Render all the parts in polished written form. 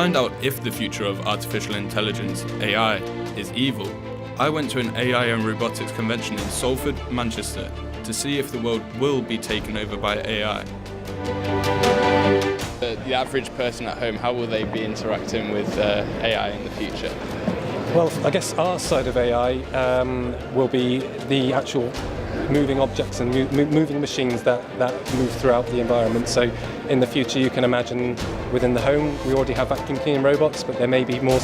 find out if the future of artificial intelligence, AI, is evil, I went to an AI and robotics convention in Salford, Manchester, to see if the world will be taken over by AI. The average person at home, how will they be interacting with AI in the future? Well, I guess our side of AI will be the actual moving objects and moving machines that move throughout the environment. So in the future you can imagine within the home we already have vacuum cleaning robots, but there may be more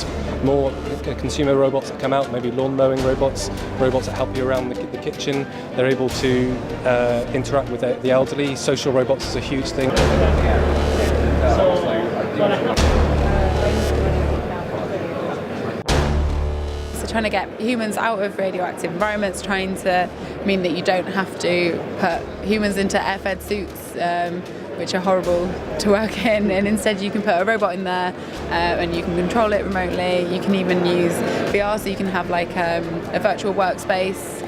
consumer robots that come out, maybe lawn mowing robots that help you around the kitchen. They're able to interact with the elderly. Social robots is a huge thing. Trying to get humans out of radioactive environments, trying to mean that you don't have to put humans into air-fed suits, which are horrible to work in, and instead you can put a robot in there and you can control it remotely. You can even use VR, so you can have like a virtual workspace.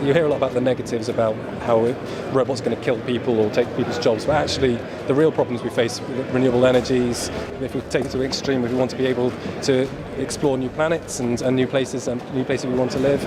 You hear a lot about the negatives about how robots are going to kill people or take people's jobs, but actually the real problems we face with renewable energies, if we take it to an extreme, if we want to be able to explore new planets and new places we want to live.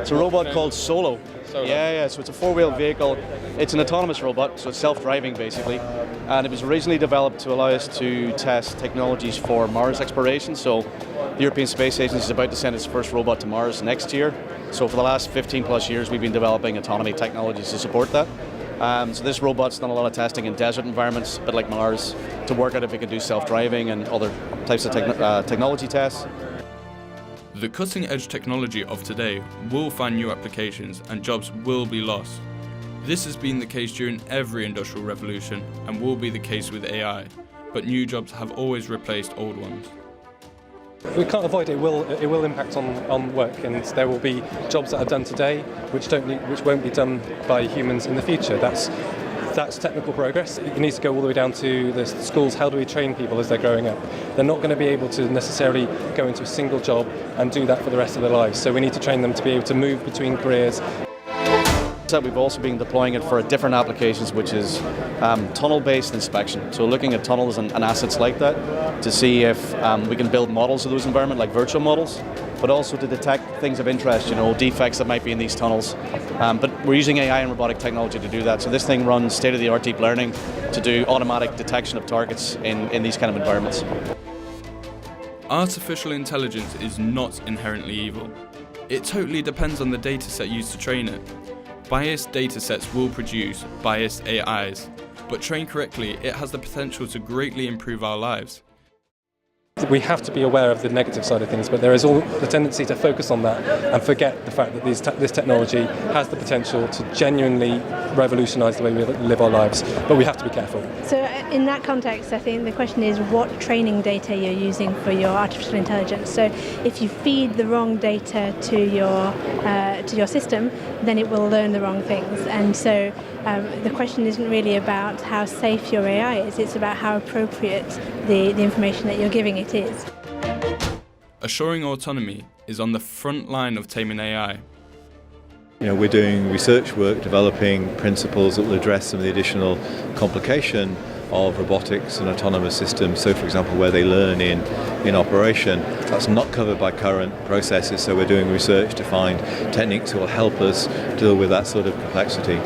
It's a robot called Solo. Yeah, so it's a four-wheel vehicle. It's an autonomous robot, so it's self-driving basically. And it was originally developed to allow us to test technologies for Mars exploration. So the European Space Agency is about to send its first robot to Mars next year. So for the last 15 plus years we've been developing autonomy technologies to support that. So this robot's done a lot of testing in desert environments, a bit like Mars, to work out if it can do self-driving and other types of technology tests. The cutting-edge technology of today will find new applications and jobs will be lost. This has been the case during every industrial revolution and will be the case with AI, but new jobs have always replaced old ones. We can't avoid it. It will impact on work, and there will be jobs that are done today which won't be done by humans in the future. That's technical progress. It needs to go all the way down to the schools. How do we train people as they're growing up? They're not going to be able to necessarily go into a single job and do that for the rest of their lives. So we need to train them to be able to move between careers. So we've also been deploying it for different applications, which is tunnel-based inspection. So looking at tunnels and assets like that to see if we can build models of those environments, like virtual models, but also to detect things of interest, defects that might be in these tunnels. But we're using AI and robotic technology to do that. So this thing runs state-of-the-art deep learning to do automatic detection of targets in these kind of environments. Artificial intelligence is not inherently evil. It totally depends on the dataset used to train it. Biased datasets will produce biased AIs, but trained correctly, it has the potential to greatly improve our lives. We have to be aware of the negative side of things, but there is all the tendency to focus on that and forget the fact that this technology has the potential to genuinely revolutionise the way we live our lives, but we have to be careful. So in that context, I think the question is what training data you're using for your artificial intelligence. So if you feed the wrong data to your system, then it will learn the wrong things. And so the question isn't really about how safe your AI is, it's about how appropriate the information that you're giving it is. Assuring autonomy is on the front line of taming AI. We're doing research work, developing principles that will address some of the additional complication of robotics and autonomous systems. So, for example, where they learn in operation, that's not covered by current processes. So we're doing research to find techniques that will help us deal with that sort of complexity.